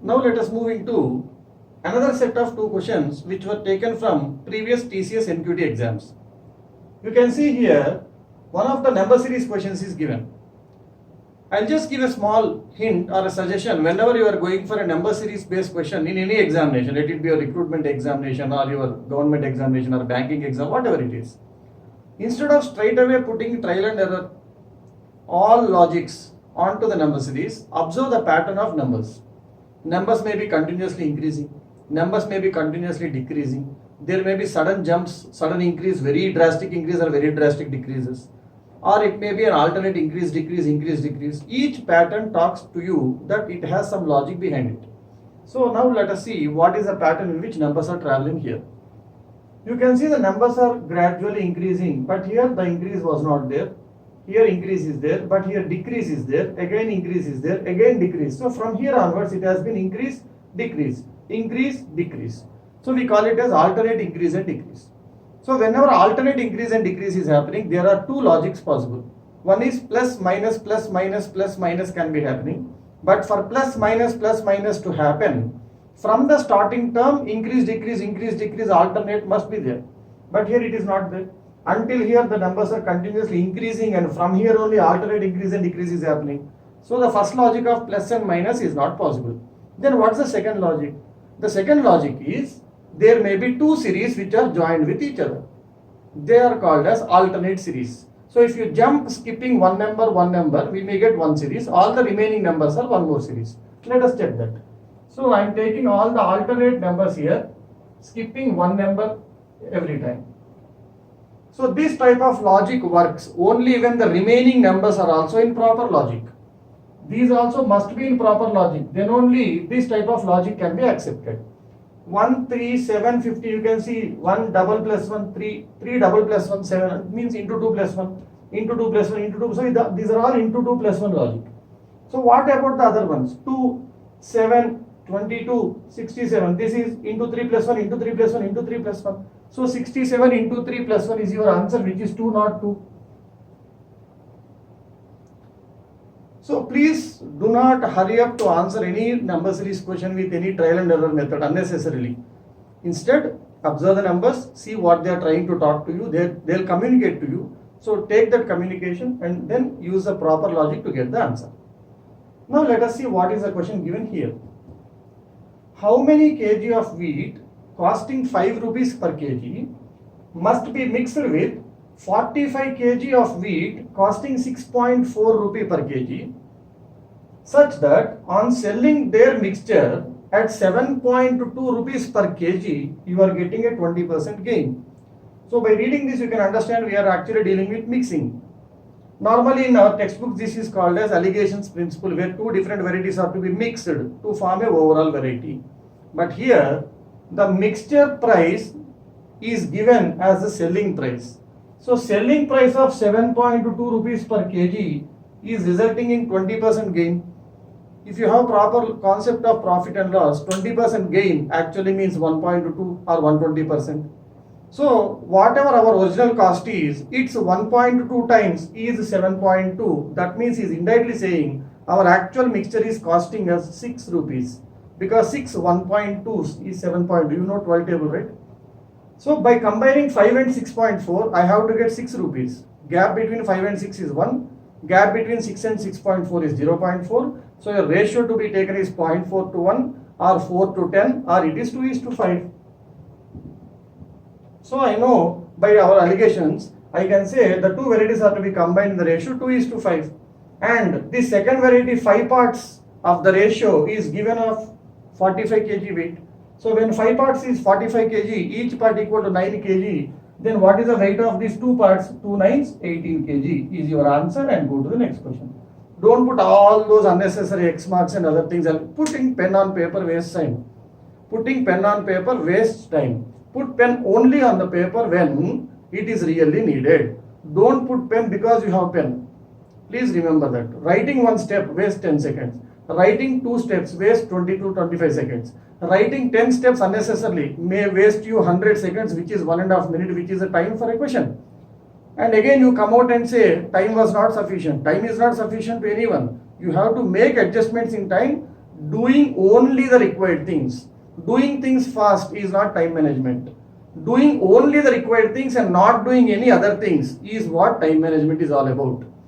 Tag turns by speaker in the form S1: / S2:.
S1: Now let us move into another set of two questions which were taken from previous TCS NQT exams. You can see here one of the number series questions is given. I'll just give a small hint or a suggestion whenever you are going for a number series based question in any examination, let it be a recruitment examination or your government examination or banking exam, whatever it is. Instead of straight away putting trial and error, all logics onto the number series, observe the pattern of numbers. Numbers may be continuously increasing, numbers may be continuously decreasing. There may be sudden jumps, sudden increase, very drastic increase or very drastic decreases. Or it may be an alternate increase, decrease, increase, decrease. Each pattern talks to you that it has some logic behind it. So now let us see what is the pattern in which numbers are traveling here. You can see the numbers are gradually increasing, but here the increase was not there. Here increase is there, but here decrease is there, again increase is there, again decrease. So from here onwards it has been increase, decrease, increase, decrease. So we call it as alternate increase and decrease. So whenever alternate increase and decrease is happening, there are two logics possible. One is plus minus can be happening. But for plus minus to happen, from the starting term, increase, decrease, alternate must be there. But here it is not there. Until here the numbers are continuously increasing, and from here only alternate increase and decrease is happening. So the first logic of plus and minus is not possible. Then what's the second logic? The second logic is there may be two series which are joined with each other. They are called as alternate series. So if you jump skipping one number, we may get one series. All the remaining numbers are one more series. Let us check that. So I am taking all the alternate numbers here, skipping one number every time. So this type of logic works only when the remaining numbers are also in proper logic. These also must be in proper logic. Then only this type of logic can be accepted. 1, 3, 7, 50, you can see 1 double plus 1, 3, 3 double plus 1, 7, means into 2 plus 1, into 2 plus 1, into 2. So these are all into 2 plus 1 logic. So what about the other ones? 2, 7, 22, 67. This is into 3 plus 1, into 3 plus 1, into 3 plus 1. So 67 into 3 plus 1 is your answer, which is 2, not 2. So please do not hurry up to answer any number series question with any trial and error method unnecessarily. Instead, observe the numbers, see what they are trying to talk to you, they'll communicate to you. So take that communication and then use the proper logic to get the answer. Now let us see what is the question given here. How many kg of wheat costing 5 rupees per kg must be mixed with 45 kg of wheat costing 6.4 rupee per kg, such that on selling their mixture at 7.2 rupees per kg, you are getting a 20% gain. So by reading this, you can understand we are actually dealing with mixing. Normally in our textbook, this is called as allegations principle, where two different varieties are to be mixed to form a overall variety. But here, the mixture price is given as the selling price. So selling price of 7.2 rupees per kg is resulting in 20% gain. If you have proper concept of profit and loss, 20% gain actually means 1.2 or 120%. So whatever our original cost is, its 1.2 times is 7.2. That means he is indirectly saying our actual mixture is costing us 6 rupees. Because 6, 1.2 is 7.2. You know 12 table, right? So by combining 5 and 6.4, I have to get 6 rupees. Gap between 5 and 6 is 1. Gap between 6 and 6.4 is 0.4. So your ratio to be taken is 0.4 to 1 or 4 to 10 or it is 2:5. So I know by our allegations, I can say the two varieties are to be combined in the ratio 2:5. And the second variety, 5 parts of the ratio is given of 45 kg weight. So when 5 parts is 45 kg, each part equal to 9 kg, then what is the weight of these 2 parts? 2 9s, 18 kg is your answer, and go to the next question. Don't put all those unnecessary X marks and other things. Putting pen on paper wastes time. Putting pen on paper wastes time. Put pen only on the paper when it is really needed. Don't put pen because you have pen. Please remember that. Writing one step wastes 10 seconds. Writing 2 steps wastes 20 to 25 seconds. Writing 10 steps unnecessarily may waste you 100 seconds, which is 1.5 minutes, which is the time for a question. And again you come out and say time was not sufficient. Time is not sufficient to anyone. You have to make adjustments in time. doing only the required things. Doing things fast is not time management. Doing only the required things and not doing any other things is what time management is all about.